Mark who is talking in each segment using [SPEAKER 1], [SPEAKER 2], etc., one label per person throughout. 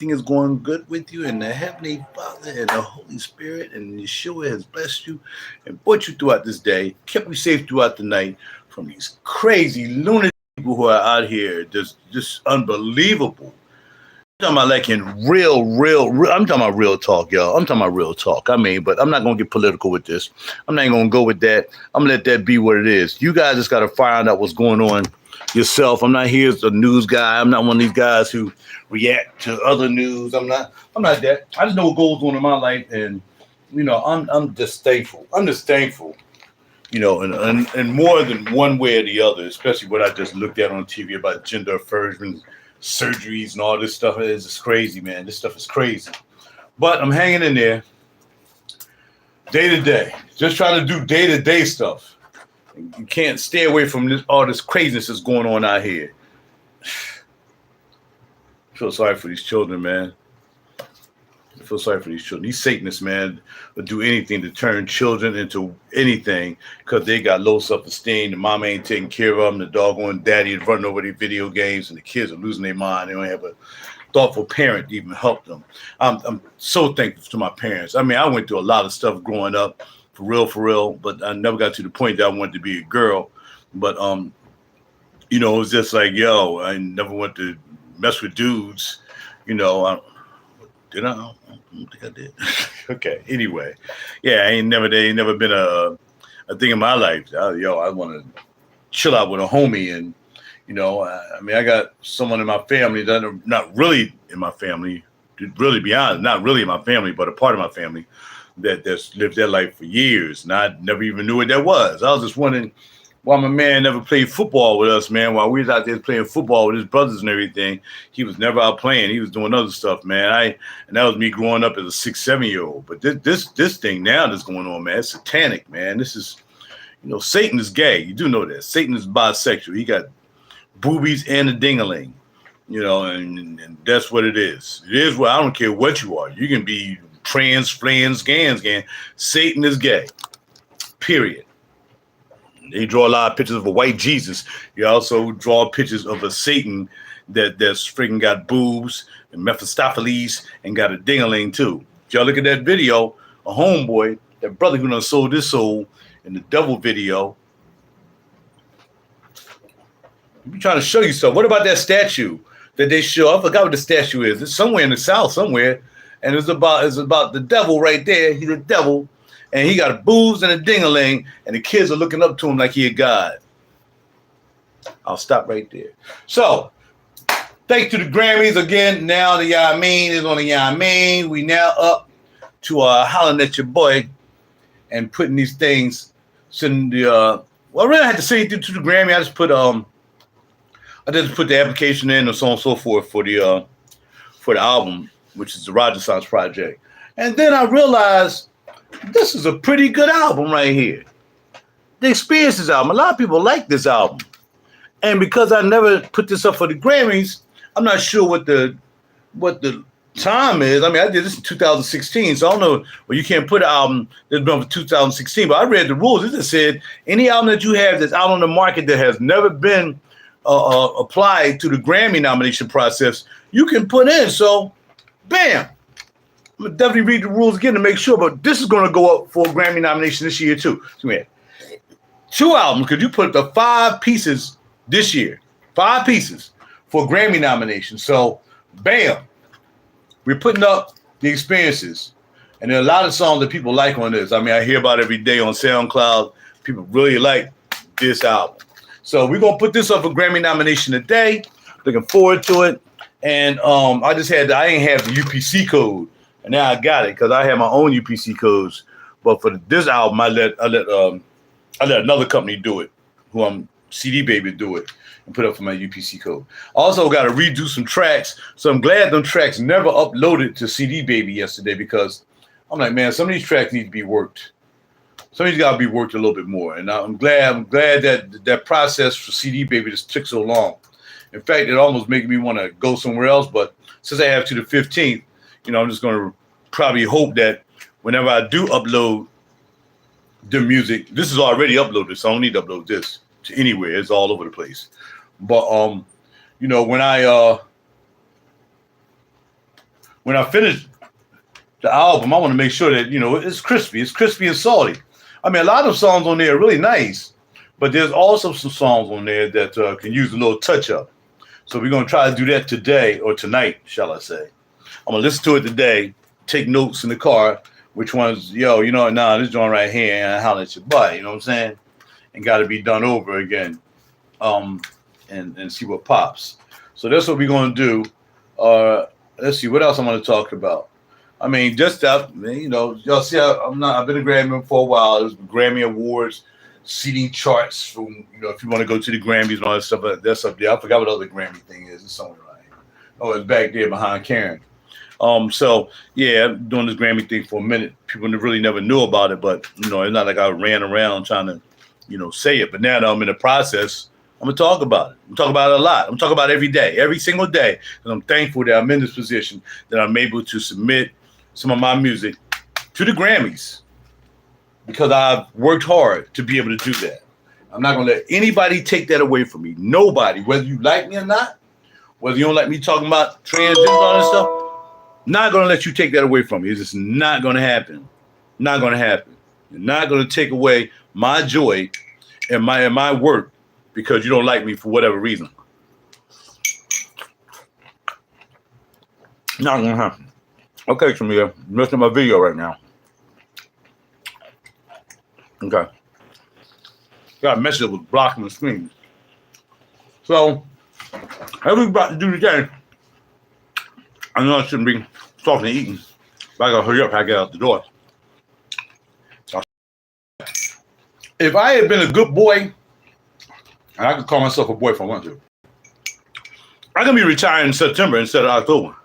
[SPEAKER 1] everything is going good with you, and the Heavenly Father and the Holy Spirit and Yeshua has blessed you and brought you throughout this day, kept you safe throughout the night from these crazy lunatic people who are out here, just unbelievable. I'm talking about like in real. I'm talking about real talk, y'all. I'm talking about real talk. I mean, but I'm not gonna get political with this. I'm not even gonna go with that. I'm gonna let that be what it is. You guys just gotta find out what's going on yourself. I'm not here as a news guy. I'm not one of these guys who react to other news. I'm not. I'm not that. I just know what goes on in my life, and I'm just thankful. I'm just thankful. And more than one way or the other, especially what I just looked at on TV about gender affirming surgeries and all this stuff. It's just crazy, man. This stuff is crazy. But I'm hanging in there day to day. Just trying to do day to day stuff. You can't stay away from all this craziness that's going on out here. I feel sorry for these children, man. I feel sorry for these children. These Satanists, man, would do anything to turn children into anything because they got low self-esteem. The mama ain't taking care of them. The doggone daddy is running over their video games, and the kids are losing their mind. They don't have a thoughtful parent to even help them. I'm so thankful to my parents. I mean, I went through a lot of stuff growing up, for real, but I never got to the point that I wanted to be a girl. But, it was just like, yo, I never wanted to mess with dudes, did I? I don't think I did. Okay. Anyway, yeah, they ain't never been a thing in my life. I want to chill out with a homie, and I got someone in my family that are not really in my family. To really be honest, not really in my family, but a part of my family that's lived their life for years, and I never even knew what that was. I was just wondering why my man never played football with us, man. While we was out there playing football with his brothers and everything, he was never out playing. He was doing other stuff, man. And that was me growing up as a 6, 7 year old. But this thing now that's going on, man, it's satanic, man. This is, Satan is gay. You do know that. Satan is bisexual. He got boobies and a dingaling, and that's what it is. It is what I don't care what you are. You can be trans, flans, gans, gan. Satan is gay. Period. They draw a lot of pictures of a white Jesus. You also draw pictures of a Satan that's freaking got boobs and Mephistopheles and got a dingaling too. If y'all look at that video, a homeboy, that brother who done sold his soul in the devil video, I'm trying to show you something. What about that statue that they show? I forgot what the statue is. It's somewhere in the South somewhere. And it's about the devil right there. He's a devil. And he got boobs and a dingaling, and the kids are looking up to him like he a god. I'll stop right there. So, thanks to the Grammys again. Now the Yamin is on the Yamin. We now up to hollering at your boy and putting these things in the well, really I had to say it to the Grammy. I just put the application in and so on and so forth for the album, which is the RaJuR project. And then I realized this is a pretty good album right here. The Experiences album. A lot of people like this album. And because I never put this up for the Grammys, I'm not sure what the time is. I mean, I did this in 2016, so I don't know. Well, you can't put an album that's been for 2016, but I read the rules. It just said any album that you have that's out on the market that has never been applied to the Grammy nomination process, you can put in. So, bam. I'm going to definitely read the rules again to make sure, but this is going to go up for a Grammy nomination this year, too. So we had 2 albums, because you put the 5 pieces this year. 5 pieces for Grammy nomination. So, bam. We're putting up the Experiences. And there are a lot of songs that people like on this. I mean, I hear about it every day on SoundCloud. People really like this album. So we're going to put this up for Grammy nomination today. Looking forward to it. And I ain't have the UPC code. And now I got it because I have my own UPC codes. But for this album, I let another company do it, who I'm CD Baby do it, and put up for my UPC code. Also got to redo some tracks. So I'm glad them tracks never uploaded to CD Baby yesterday, because I'm like, man, some of these tracks need to be worked. Some of these got to be worked a little bit more. And I'm glad that process for CD Baby just took so long. In fact, it almost made me want to go somewhere else. But since I have to the 15th, I'm just going to probably hope that whenever I do upload the music, this is already uploaded, so I don't need to upload this to anywhere. It's all over the place. But when I when I finish the album, I want to make sure that, it's crispy. It's crispy and salty. I mean, a lot of songs on there are really nice, but there's also some songs on there that can use a little touch-up. So we're going to try to do that today, or tonight, shall I say. I'm going to listen to it today, take notes in the car, which one's, this joint right here, and holler at your butt, you know what I'm saying? And got to be done over again, and see what pops. So that's what we're going to do. Let's see, what else I'm going to talk about. I mean, just that, y'all see, I've been a Grammy for a while. There's Grammy Awards, seating charts from, if you want to go to the Grammys and all that stuff, that's up there. I forgot what other Grammy thing is. It's somewhere right here. Oh, it's back there behind Karen. So yeah, I'm doing this Grammy thing for a minute. People really never knew about it, but it's not like I ran around trying to, say it. But now that I'm in the process, I'm gonna talk about it. I'm talking about it a lot. I'm talking about it every day, every single day. And I'm thankful that I'm in this position, that I'm able to submit some of my music to the Grammys, because I've worked hard to be able to do that. I'm not going to let anybody take that away from me. Nobody, whether you like me or not, whether you don't like me talking about transgender and all that stuff, not going to let you take that away from me. It's just not going to happen. Not going to happen. You're not going to take away my joy and my work because you don't like me for whatever reason. Not going to happen. Okay, Shamia, I'm listening to my video right now. Okay. Got a message that was blocking the screen. So, as we're about to do today, I know I shouldn't be talking and eating, but I gotta hurry up. I get out the door. If I had been a good boy, and I could call myself a boy if I want to, I can be retiring in September instead of October.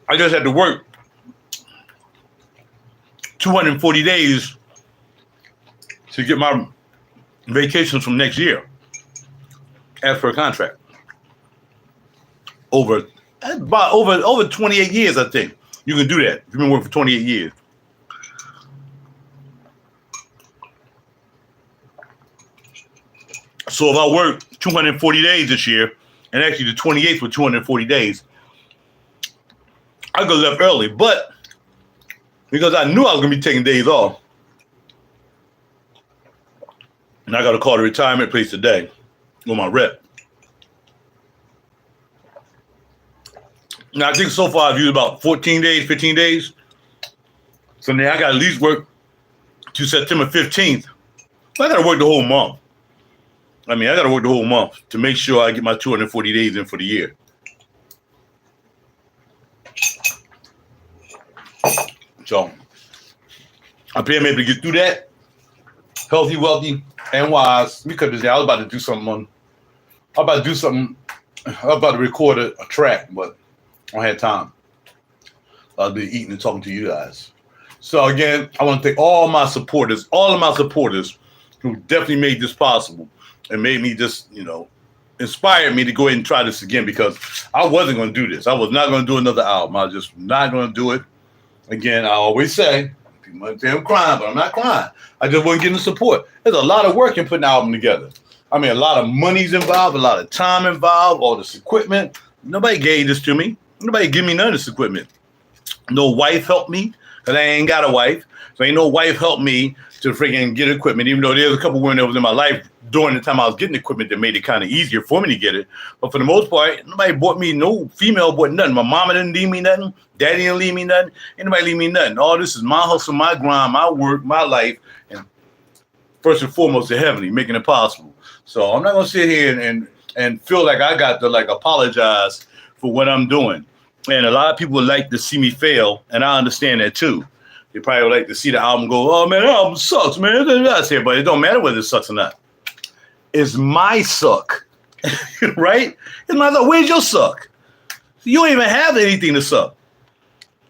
[SPEAKER 1] I just had to work 240 days to get my vacations from next year as per contract. Over 28 years, I think. You can do that if you've been working for 28 years. So if I work 240 days this year, and actually the 28th with 240 days, I could have left early, but because I knew I was going to be taking days off, and I got to call the retirement place today with my rep. Now, I think so far I've used about 14 days, 15 days. So now I got to at least work to September 15th. So I got to work the whole month. I got to work the whole month to make sure I get my 240 days in for the year. So I'm able to get through that, healthy, wealthy, and wise. Because I was about to do something I was about to record a track, but I don't have time. I'll be eating and talking to you guys. So again, I want to thank all of my supporters who definitely made this possible and made me just, inspired me to go ahead and try this again, because I wasn't going to do this. I was not going to do another album. I was just not going to do it. Again, I always say, people might say I'm crying, but I'm not crying. I just wasn't getting the support. There's a lot of work in putting an album together. A lot of money's involved, a lot of time involved, all this equipment. Nobody gave this to me. Nobody give me none of this equipment. No wife helped me, because I ain't got a wife. So ain't no wife helped me to freaking get equipment, even though there's a couple women that was in my life during the time I was getting equipment that made it kind of easier for me to get it. But for the most part, nobody bought me, no female bought nothing. My mama didn't leave me nothing. Daddy didn't leave me nothing. Anybody leave me nothing. All this is my hustle, my grind, my work, my life, and first and foremost, the heavenly, making it possible. So I'm not going to sit here and feel like I got to apologize for what I'm doing. And a lot of people would like to see me fail, and I understand that too. They probably would like to see the album go, oh man, the album sucks, man. But it don't matter whether it sucks or not. It's my suck, right? It's my suck. Where's your suck? You don't even have anything to suck.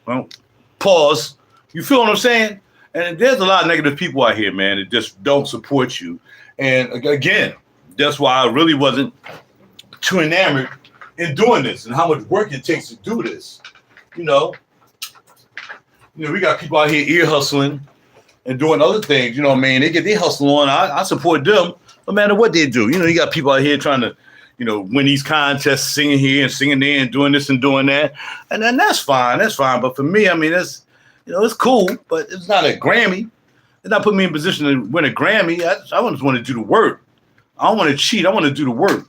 [SPEAKER 1] Well, pause. You feel what I'm saying? And there's a lot of negative people out here, man, that just don't support you. And again, that's why I really wasn't too enamored in doing this and how much work it takes to do this. We got people out here ear hustling and doing other things, They get their hustle on. I support them no matter what they do. You got people out here trying to, win these contests, singing here and singing there and doing this and doing that. And then that's fine. That's fine. But for me, I mean, it's cool, but it's not a Grammy. It's not putting me in a position to win a Grammy. I just want to do the work. I don't want to cheat. I want to do the work.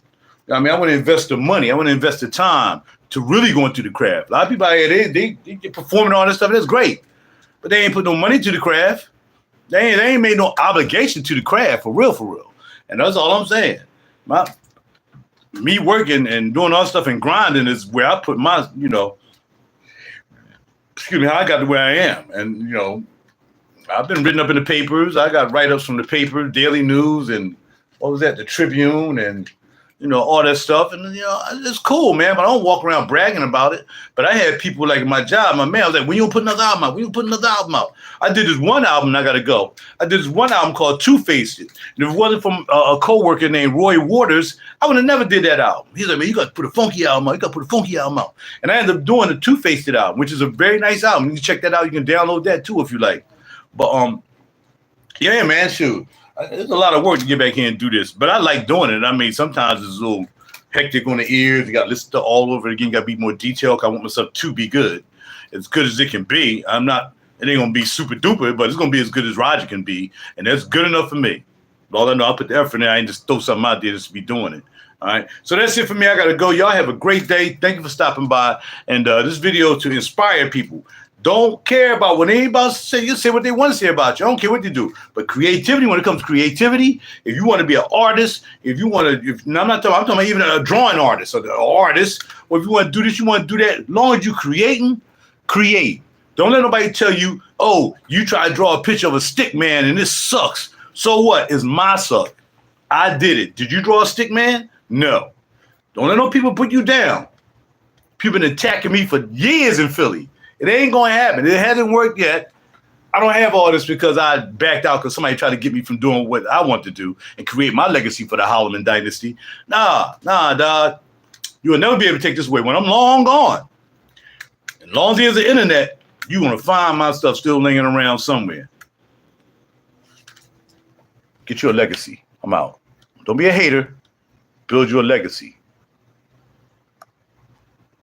[SPEAKER 1] I mean, I want to invest the money. I want to invest the time to really go into the craft. A lot of people out here, they performing all this stuff. That's great. But they ain't put no money to the craft. They ain't made no obligation to the craft, for real. And that's all I'm saying. Me working and doing all stuff and grinding is where I put my, how I got to where I am. And, I've been written up in the papers. I got write-ups from the paper, Daily News, and what was that, the Tribune, and, all that stuff. And, it's cool, man, but I don't walk around bragging about it. But I had people like my job, my man, I was like, when you put another album out? When you put another album out? I did this one album, and I got to go. I did this one album called Two-Faced. And if it wasn't from a co-worker named Roy Waters, I would have never did that album. He's like, man, you got to put a funky album out. You got to put a funky album out. And I ended up doing the Two-Faced album, which is a very nice album. You can check that out. You can download that, too, if you like. But, yeah, man, shoot. It's a lot of work to get back here and do this, but I like doing it. I mean, sometimes it's a little hectic on the ears. You got to listen to all over again. You got to be more detailed. I want myself to be good as it can be. It ain't going to be super duper, but it's going to be as good as RaJuR can be. And that's good enough for me. All I know, I put the effort in. I ain't just throw something out there just to be doing it. All right. So that's it for me. I got to go. Y'all have a great day. Thank you for stopping by. And this video to inspire people. Don't care about what anybody say. You say what they want to say about you. I don't care what you do. But creativity, when it comes to creativity, if you want to be an artist, I'm talking about even a drawing artist or an artist, or if you want to do this, you want to do that, as long as you're creating, create. Don't let nobody tell you, oh, you try to draw a picture of a stick man and this sucks. So what? It's my suck. I did it. Did you draw a stick man? No. Don't let no people put you down. People been attacking me for years in Philly. It ain't going to happen. It hasn't worked yet. I don't have all this because I backed out because somebody tried to get me from doing what I want to do and create my legacy for the Holloman dynasty. Nah, dog. You will never be able to take this away. When I'm long gone, as long as there's the internet, you're going to find my stuff still laying around somewhere. Get your legacy. I'm out. Don't be a hater. Build your legacy.